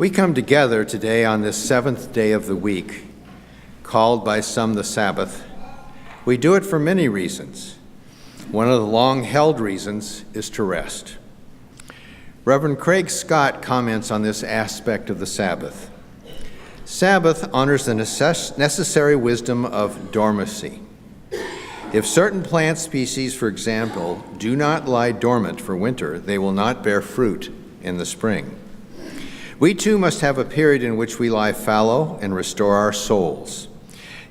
We come together today on this seventh day of the week, called by some the Sabbath. We do it for many reasons. One of the long-held reasons is to rest. Reverend Craig Scott comments on this aspect of the Sabbath. Sabbath honors the necessary wisdom of dormancy. If certain plant species, for example, do not lie dormant for winter, they will not bear fruit in the spring. We too must have a period in which we lie fallow and restore our souls.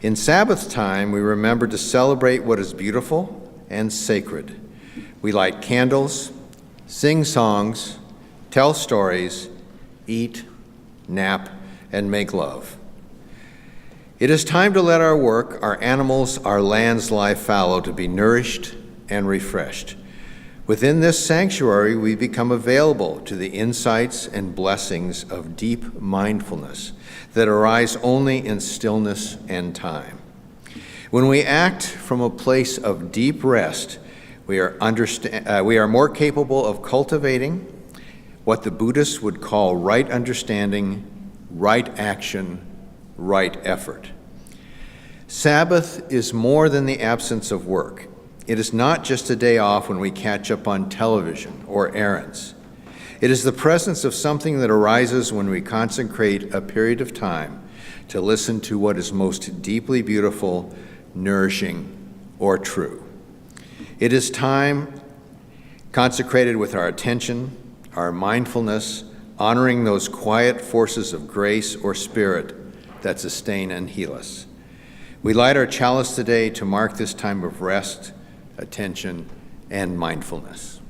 In Sabbath time, we remember to celebrate what is beautiful and sacred. We light candles, sing songs, tell stories, eat, nap, and make love. It is time to let our work, our animals, our lands lie fallow to be nourished and refreshed. Within this sanctuary, we become available to the insights and blessings of deep mindfulness that arise only in stillness and time. When we act from a place of deep rest, we are more capable of cultivating what the Buddhists would call right understanding, right action, right effort. Sabbath is more than the absence of work. It is not just a day off when we catch up on television or errands. It is the presence of something that arises when we consecrate a period of time to listen to what is most deeply beautiful, nourishing, or true. It is time consecrated with our attention, our mindfulness, honoring those quiet forces of grace or spirit that sustain and heal us. We light our chalice today to mark this time of rest, attention, and mindfulness.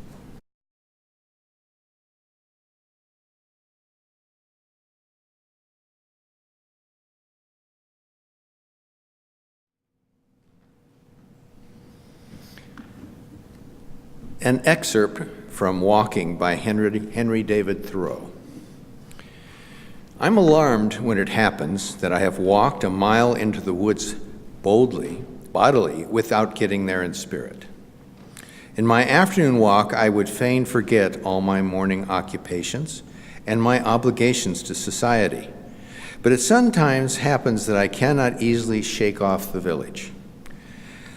An excerpt from Walking by Henry David Thoreau. I'm alarmed when it happens that I have walked a mile into the woods boldly, bodily, without getting there in spirit. In my afternoon walk, I would fain forget all my morning occupations and my obligations to society. But it sometimes happens that I cannot easily shake off the village.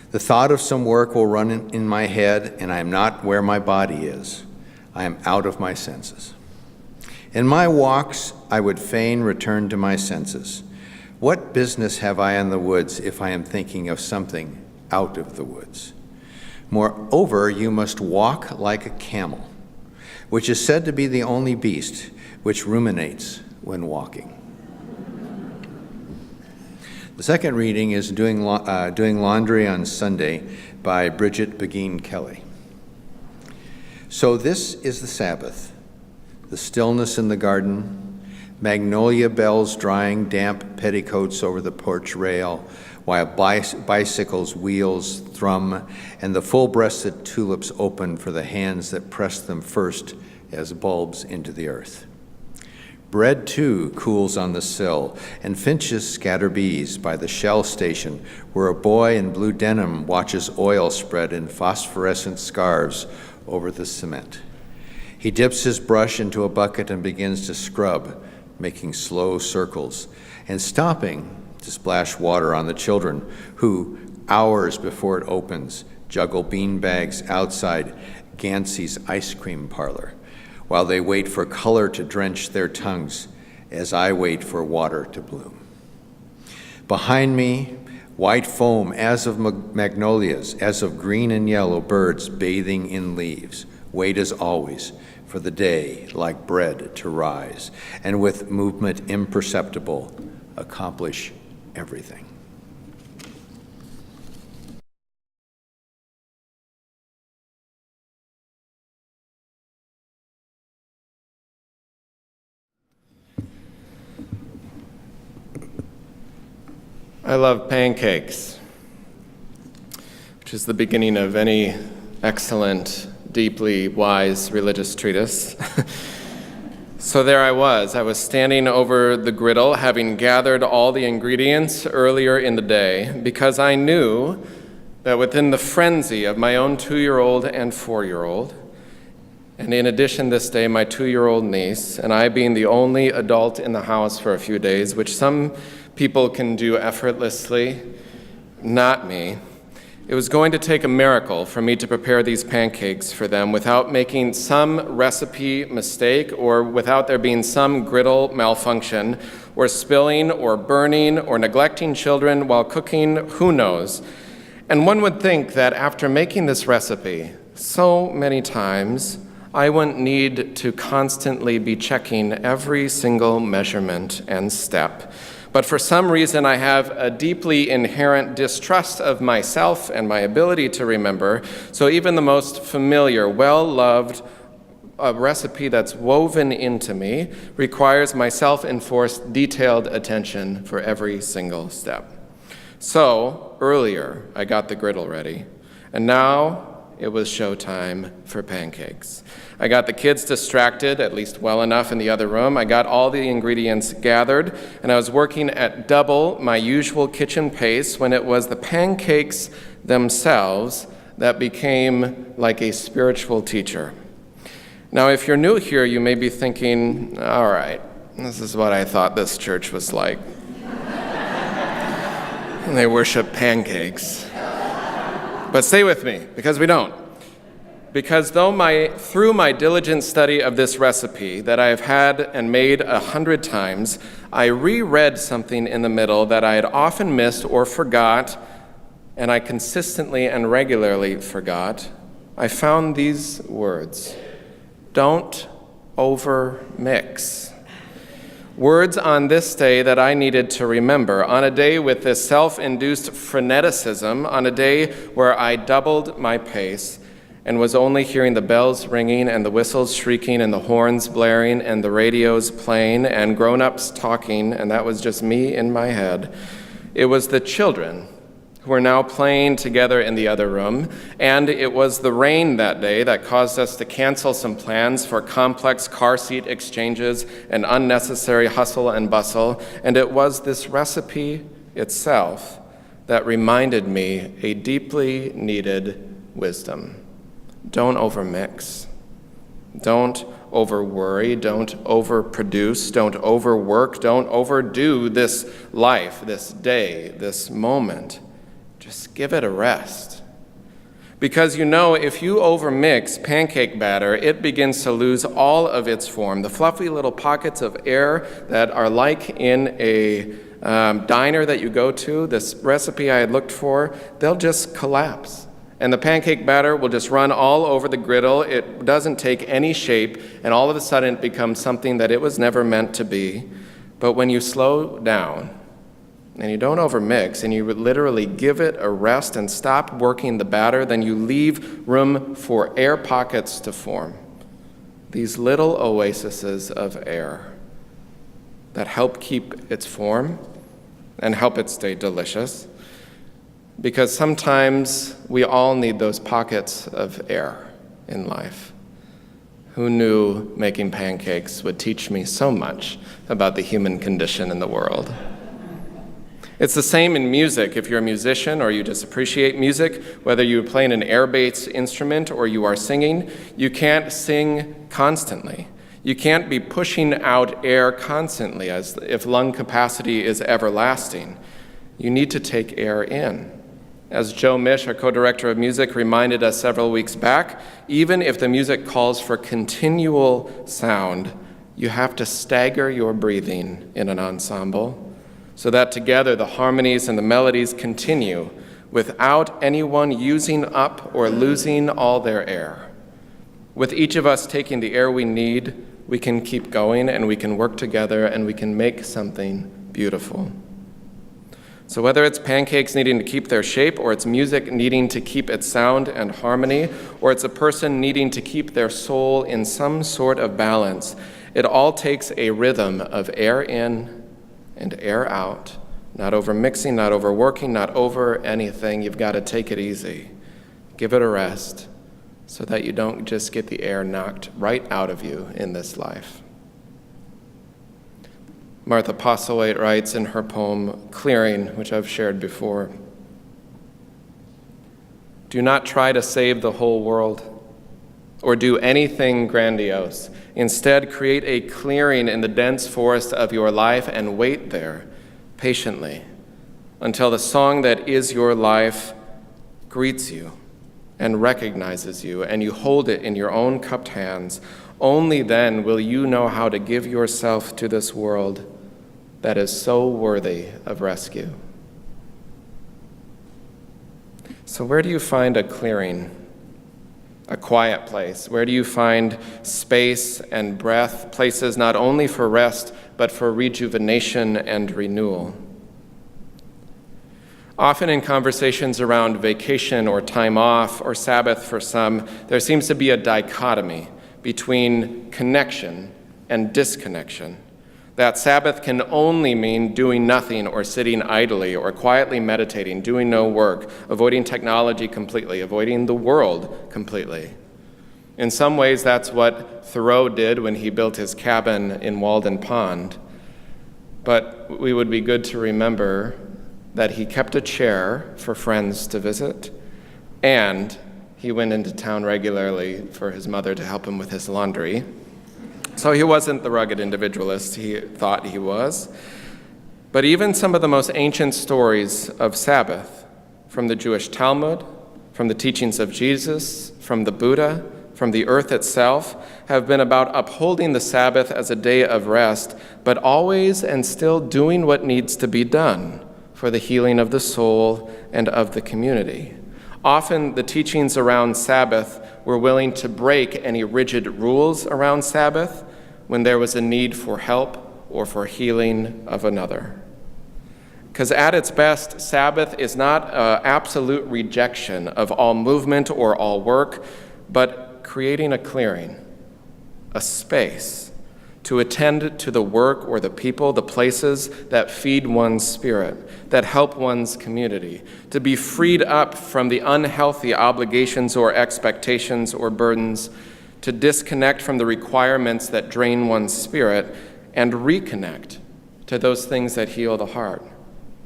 The thought of some work will run in my head, and I am not where my body is. I am out of my senses. In my walks, I would fain return to my senses. What business have I in the woods if I am thinking of something out of the woods? Moreover, you must walk like a camel, which is said to be the only beast which ruminates when walking. The second reading is Doing Laundry on Sunday by Bridget Begin Kelly. So this is the Sabbath, the stillness in the garden, magnolia bells drying damp petticoats over the porch rail, while bicycles' wheels thrum, and the full-breasted tulips open for the hands that press them first as bulbs into the earth. Bread, too, cools on the sill, and finches scatter bees by the Shell station, where a boy in blue denim watches oil spread in phosphorescent scarves over the cement. He dips his brush into a bucket and begins to scrub, making slow circles, and stopping to splash water on the children who, hours before it opens, juggle bean bags outside Gansey's ice cream parlor, while they wait for color to drench their tongues as I wait for water to bloom. Behind me, white foam as of magnolias, as of green and yellow birds bathing in leaves, wait as always for the day like bread to rise, and with movement imperceptible, accomplish everything. I love pancakes, which is the beginning of any excellent, deeply wise religious treatise. So there I was standing over the griddle, having gathered all the ingredients earlier in the day, because I knew that within the frenzy of my own 2-year-old and 4-year-old, And in addition, this day, my 2-year-old niece, and I being the only adult in the house for a few days, which some people can do effortlessly, not me. It was going to take a miracle for me to prepare these pancakes for them without making some recipe mistake or without there being some griddle malfunction or spilling or burning or neglecting children while cooking, who knows. And one would think that after making this recipe so many times, I wouldn't need to constantly be checking every single measurement and step. But for some reason, I have a deeply inherent distrust of myself and my ability to remember. So even the most familiar, well-loved recipe that's woven into me requires my self-enforced, detailed attention for every single step. So earlier, I got the griddle ready, and now it was showtime for pancakes. I got the kids distracted, at least well enough in the other room. I got all the ingredients gathered, and I was working at double my usual kitchen pace when it was the pancakes themselves that became like a spiritual teacher. Now, if you're new here, you may be thinking, all right, this is what I thought this church was like. And they worship pancakes. But stay with me, because we don't. Because through my diligent study of this recipe that I have had and made 100 times, I reread something in the middle that I had often missed or forgot, and I consistently and regularly forgot. I found these words: don't over-mix. Words on this day that I needed to remember, on a day with this self-induced freneticism, on a day where I doubled my pace and was only hearing the bells ringing and the whistles shrieking and the horns blaring and the radios playing and grown-ups talking, and that was just me in my head. It was the children who were now playing together in the other room, and it was the rain that day that caused us to cancel some plans for complex car seat exchanges and unnecessary hustle and bustle, and it was this recipe itself that reminded me a deeply needed wisdom. Don't overmix. Don't over-worry. Don't overproduce. Don't overwork. Don't overdo this life, this day, this moment. Just give it a rest. Because if you overmix pancake batter, it begins to lose all of its form. The fluffy little pockets of air that are like in a diner that you go to, this recipe I had looked for, they'll just collapse. And the pancake batter will just run all over the griddle. It doesn't take any shape, and all of a sudden it becomes something that it was never meant to be. But when you slow down, and you don't overmix, and you literally give it a rest and stop working the batter, then you leave room for air pockets to form. These little oases of air that help keep its form and help it stay delicious. Because sometimes we all need those pockets of air in life. Who knew making pancakes would teach me so much about the human condition in the world? It's the same in music. If you're a musician or you just appreciate music, whether you're playing an air-based instrument or you are singing, you can't sing constantly. You can't be pushing out air constantly as if lung capacity is everlasting. You need to take air in. As Joe Mish, our co-director of music, reminded us several weeks back, even if the music calls for continual sound, you have to stagger your breathing in an ensemble, so that together the harmonies and the melodies continue without anyone using up or losing all their air. With each of us taking the air we need, we can keep going and we can work together and we can make something beautiful. So whether it's pancakes needing to keep their shape, or it's music needing to keep its sound and harmony, or it's a person needing to keep their soul in some sort of balance, it all takes a rhythm of air in and air out, not over mixing, not overworking, not over anything. You've got to take it easy. Give it a rest so that you don't just get the air knocked right out of you in this life. Martha Postlethwaite writes in her poem, Clearing, which I've shared before, "Do not try to save the whole world. or do anything grandiose. Instead, create a clearing in the dense forest of your life and wait there patiently until the song that is your life greets you and recognizes you, and you hold it in your own cupped hands. Only then will you know how to give yourself to this world that is so worthy of rescue. So where do you find a clearing, a quiet place? Where do you find space and breath, places not only for rest, but for rejuvenation and renewal? Often in conversations around vacation or time off or Sabbath for some, there seems to be a dichotomy between connection and disconnection. That Sabbath can only mean doing nothing or sitting idly or quietly meditating, doing no work, avoiding technology completely, avoiding the world completely. In some ways, that's what Thoreau did when he built his cabin in Walden Pond. But we would be good to remember that he kept a chair for friends to visit, and he went into town regularly for his mother to help him with his laundry. So he wasn't the rugged individualist he thought he was. But even some of the most ancient stories of Sabbath, from the Jewish Talmud, from the teachings of Jesus, from the Buddha, from the earth itself, have been about upholding the Sabbath as a day of rest, but always and still doing what needs to be done for the healing of the soul and of the community. Often the teachings around Sabbath were willing to break any rigid rules around Sabbath when there was a need for help or for healing of another. Because at its best, Sabbath is not an absolute rejection of all movement or all work, but creating a clearing, a space to attend to the work or the people, the places that feed one's spirit, that help one's community, to be freed up from the unhealthy obligations or expectations or burdens, to disconnect from the requirements that drain one's spirit, and reconnect to those things that heal the heart,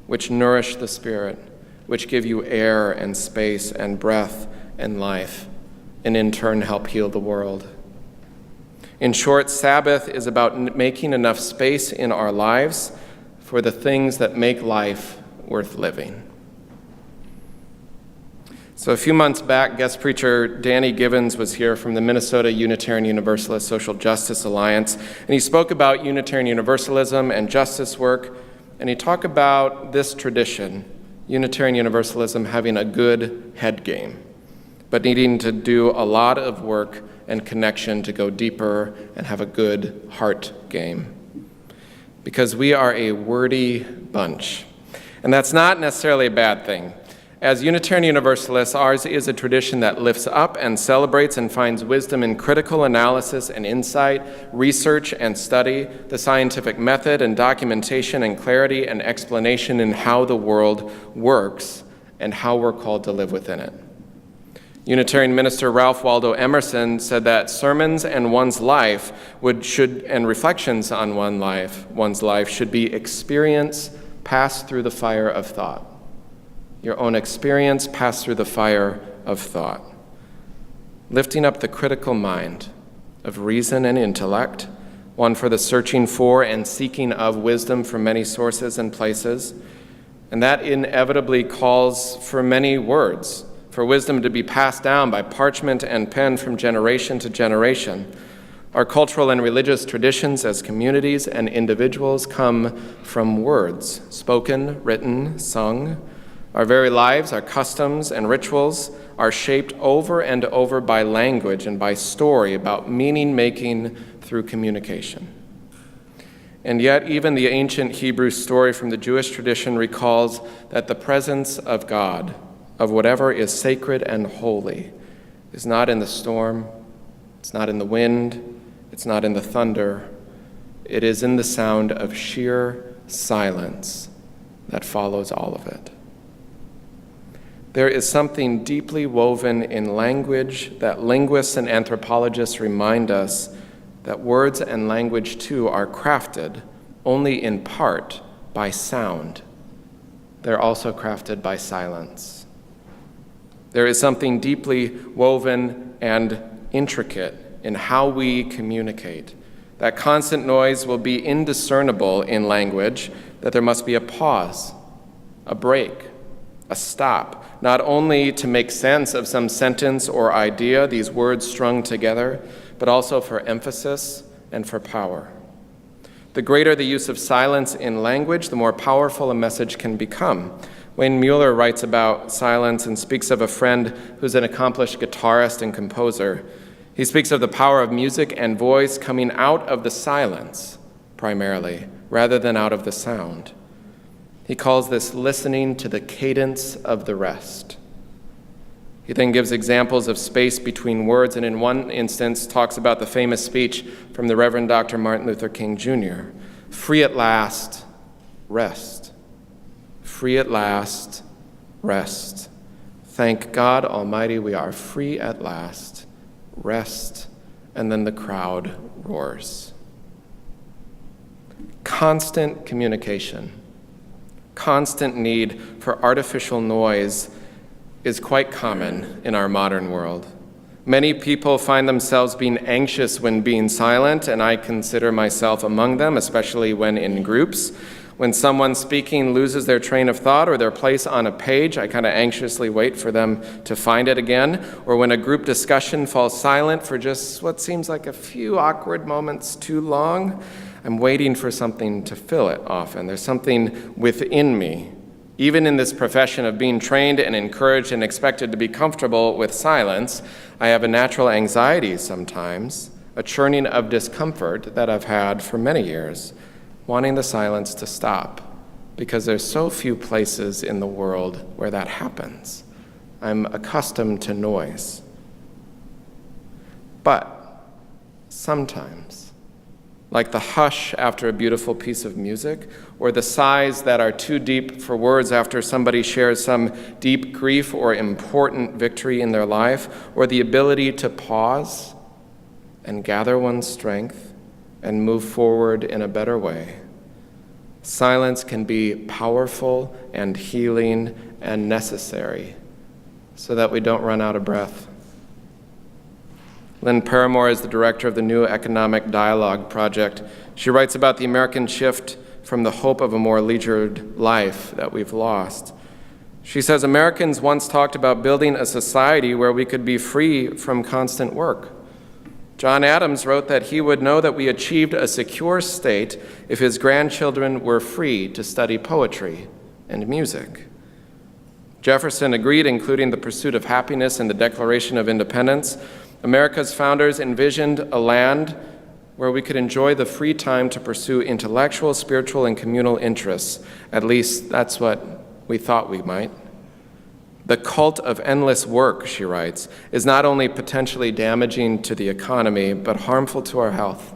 which nourish the spirit, which give you air and space and breath and life, and in turn help heal the world. In short, Sabbath is about making enough space in our lives for the things that make life worth living. So a few months back, guest preacher Danny Givens was here from the Minnesota Unitarian Universalist Social Justice Alliance, and he spoke about Unitarian Universalism and justice work, and he talked about this tradition, Unitarian Universalism having a good head game, but needing to do a lot of work and connection to go deeper and have a good heart game. Because we are a wordy bunch. And that's not necessarily a bad thing. As Unitarian Universalists, ours is a tradition that lifts up and celebrates and finds wisdom in critical analysis and insight, research and study, the scientific method and documentation and clarity and explanation in how the world works and how we're called to live within it. Unitarian minister Ralph Waldo Emerson said that sermons and one's life and reflections on one's life should be experience passed through the fire of thought. Your own experience passed through the fire of thought. Lifting up the critical mind of reason and intellect, one for the searching for and seeking of wisdom from many sources and places, and that inevitably calls for many words, for wisdom to be passed down by parchment and pen from generation to generation. Our cultural and religious traditions as communities and individuals come from words, spoken, written, sung. Our very lives, our customs and rituals are shaped over and over by language and by story about meaning-making through communication. And yet, even the ancient Hebrew story from the Jewish tradition recalls that the presence of God, of whatever is sacred and holy, is not in the storm, it's not in the wind, it's not in the thunder. It is in the sound of sheer silence that follows all of it. There is something deeply woven in language that linguists and anthropologists remind us that words and language too are crafted only in part by sound. They're also crafted by silence. There is something deeply woven and intricate in how we communicate. That constant noise will be indiscernible in language, that there must be a pause, a break, a stop, not only to make sense of some sentence or idea, these words strung together, but also for emphasis and for power. The greater the use of silence in language, the more powerful a message can become. Wayne Mueller writes about silence and speaks of a friend who's an accomplished guitarist and composer. He speaks of the power of music and voice coming out of the silence, primarily, rather than out of the sound. He calls this listening to the cadence of the rest. He then gives examples of space between words, and in one instance talks about the famous speech from the Reverend Dr. Martin Luther King Jr., "Free at last, rest. Free at last, rest. Thank God Almighty, we are free at last. Rest." And then the crowd roars. Constant communication, constant need for artificial noise is quite common in our modern world. Many people find themselves being anxious when being silent, and I consider myself among them, especially when in groups. When someone speaking loses their train of thought or their place on a page, I kind of anxiously wait for them to find it again. Or when a group discussion falls silent for just what seems like a few awkward moments too long, I'm waiting for something to fill it often. There's something within me. Even in this profession of being trained and encouraged and expected to be comfortable with silence, I have a natural anxiety sometimes, a churning of discomfort that I've had for many years, wanting the silence to stop, because there's so few places in the world where that happens. I'm accustomed to noise. But sometimes, like the hush after a beautiful piece of music, or the sighs that are too deep for words after somebody shares some deep grief or important victory in their life, or the ability to pause and gather one's strength and move forward in a better way. Silence can be powerful and healing and necessary so that we don't run out of breath. Lynn Paramore is the director of the New Economic Dialogue Project. She writes about the American shift from the hope of a more leisured life that we've lost. She says, Americans once talked about building a society where we could be free from constant work. John Adams wrote that he would know that we achieved a secure state if his grandchildren were free to study poetry and music. Jefferson agreed, including the pursuit of happiness and the Declaration of Independence. America's founders envisioned a land where we could enjoy the free time to pursue intellectual, spiritual, and communal interests. At least that's what we thought we might. The cult of endless work, she writes, is not only potentially damaging to the economy, but harmful to our health,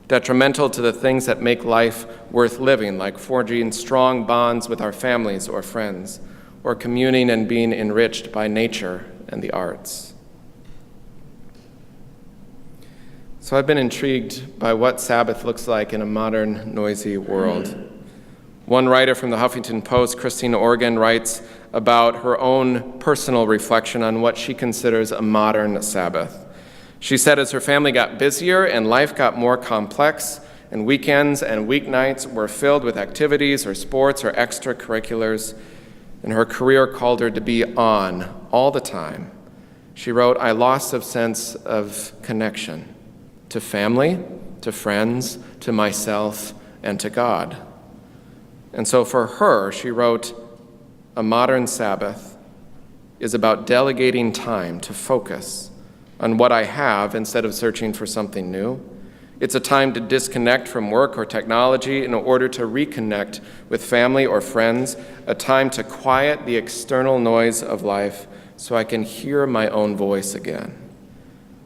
detrimental to the things that make life worth living, like forging strong bonds with our families or friends, or communing and being enriched by nature and the arts. So I've been intrigued by what Sabbath looks like in a modern, noisy world. One writer from the Huffington Post, Christine Organ, writes about her own personal reflection on what she considers a modern Sabbath. She said as her family got busier and life got more complex, and weekends and weeknights were filled with activities or sports or extracurriculars, and her career called her to be on all the time, she wrote, I lost a sense of connection to family, to friends, to myself, and to God. And so for her, she wrote, a modern Sabbath is about delegating time to focus on what I have instead of searching for something new. It's a time to disconnect from work or technology in order to reconnect with family or friends, a time to quiet the external noise of life so I can hear my own voice again.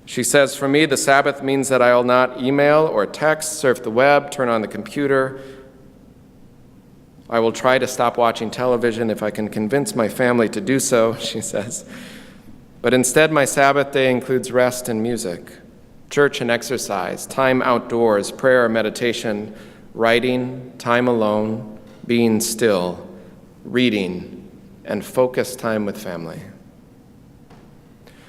She says, for me, the Sabbath means that I will not email or text, surf the web, turn on the computer. I will try to stop watching television if I can convince my family to do so, she says. But instead, my Sabbath day includes rest and music, church and exercise, time outdoors, prayer, meditation, writing, time alone, being still, reading, and focused time with family.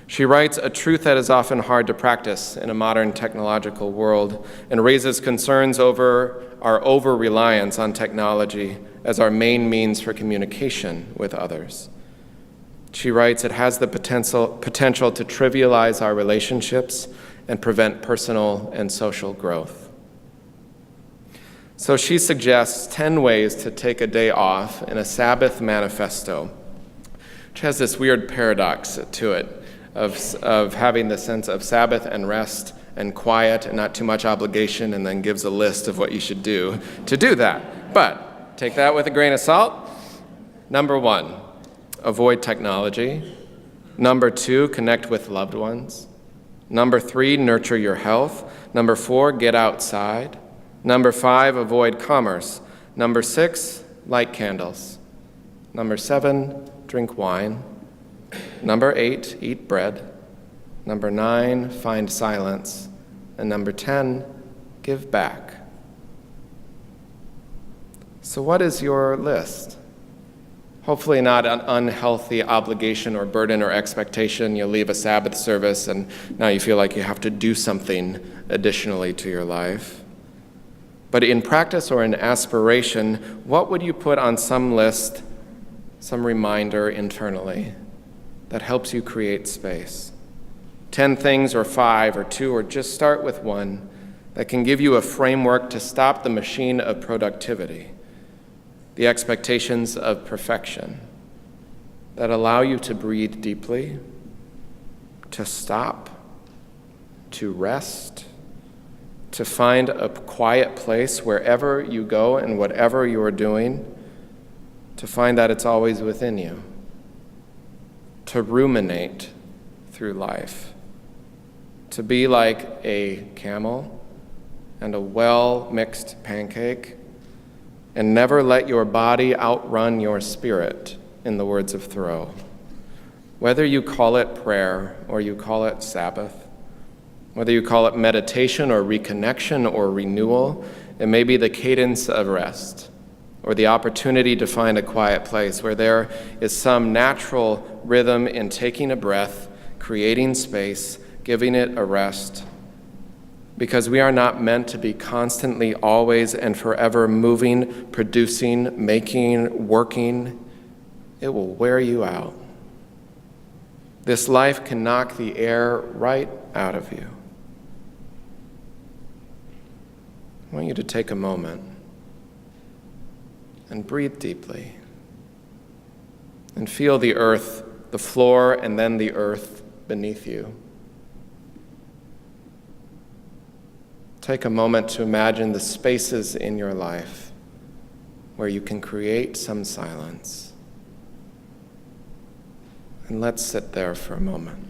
She writes a truth that is often hard to practice in a modern technological world and raises concerns over our over-reliance on technology as our main means for communication with others. She writes, it has the potential to trivialize our relationships and prevent personal and social growth. So she suggests 10 ways to take a day off in a Sabbath manifesto, which has this weird paradox to it of having the sense of Sabbath and rest and quiet and not too much obligation, and then gives a list of what you should do to do that. But take that with a grain of salt. Number 1, avoid technology. Number 2, connect with loved ones. Number 3, nurture your health. Number 4, get outside. Number 5, avoid commerce. Number 6, light candles. Number 7, drink wine. Number 8, eat bread. Number 9, find silence. And number 10, give back. So what is your list? Hopefully not an unhealthy obligation or burden or expectation. You'll leave a Sabbath service and now you feel like you have to do something additionally to your life. But in practice or in aspiration, what would you put on some list, some reminder internally that helps you create space? 10 things or 5 or 2, or just start with 1 that can give you a framework to stop the machine of productivity, the expectations of perfection, that allow you to breathe deeply, to stop, to rest, to find a quiet place wherever you go and whatever you're doing, to find that it's always within you, to ruminate through life, to be like a camel and a well-mixed pancake, and never let your body outrun your spirit, in the words of Thoreau. Whether you call it prayer or you call it Sabbath, whether you call it meditation or reconnection or renewal, it may be the cadence of rest or the opportunity to find a quiet place where there is some natural rhythm in taking a breath, creating space, giving it a rest, because we are not meant to be constantly, always, and forever moving, producing, making, working. It will wear you out. This life can knock the air right out of you. I want you to take a moment and breathe deeply and feel the earth, the floor, and then the earth beneath you. Take a moment to imagine the spaces in your life where you can create some silence. And let's sit there for a moment.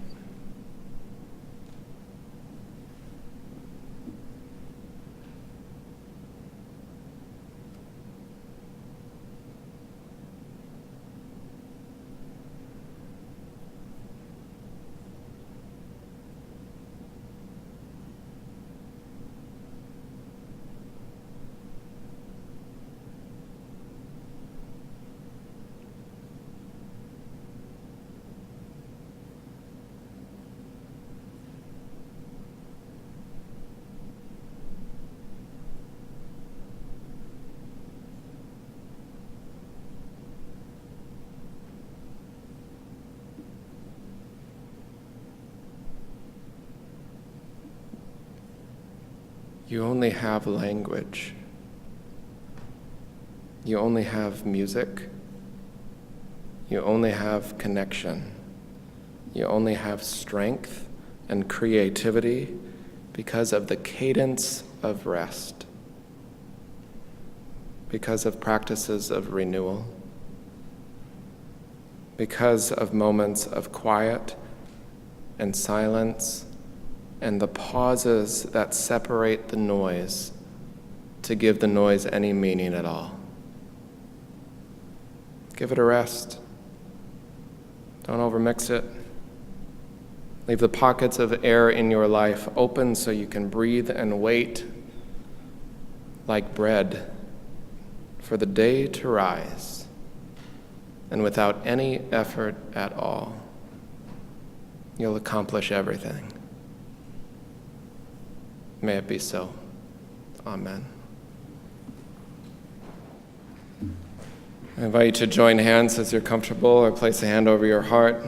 You only have language. You only have music. You only have connection. You only have strength and creativity because of the cadence of rest, because of practices of renewal, because of moments of quiet and silence and the pauses that separate the noise to give the noise any meaning at all. Give it a rest. Don't overmix it. Leave the pockets of air in your life open so you can breathe and wait like bread for the day to rise, and without any effort at all. you'll accomplish everything. May it be so. Amen. I invite you to join hands as you're comfortable, or place a hand over your heart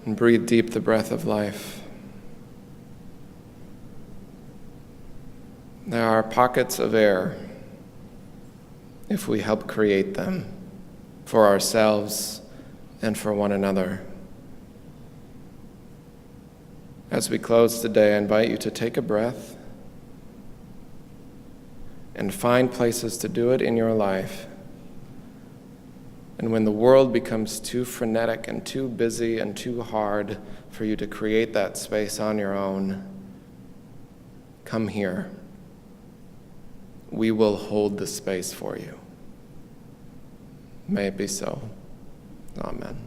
and breathe deep the breath of life. There are pockets of air if we help create them for ourselves and for one another. As we close today, I invite you to take a breath and find places to do it in your life. And when the world becomes too frenetic and too busy and too hard for you to create that space on your own, come here. We will hold the space for you. May it be so. Amen.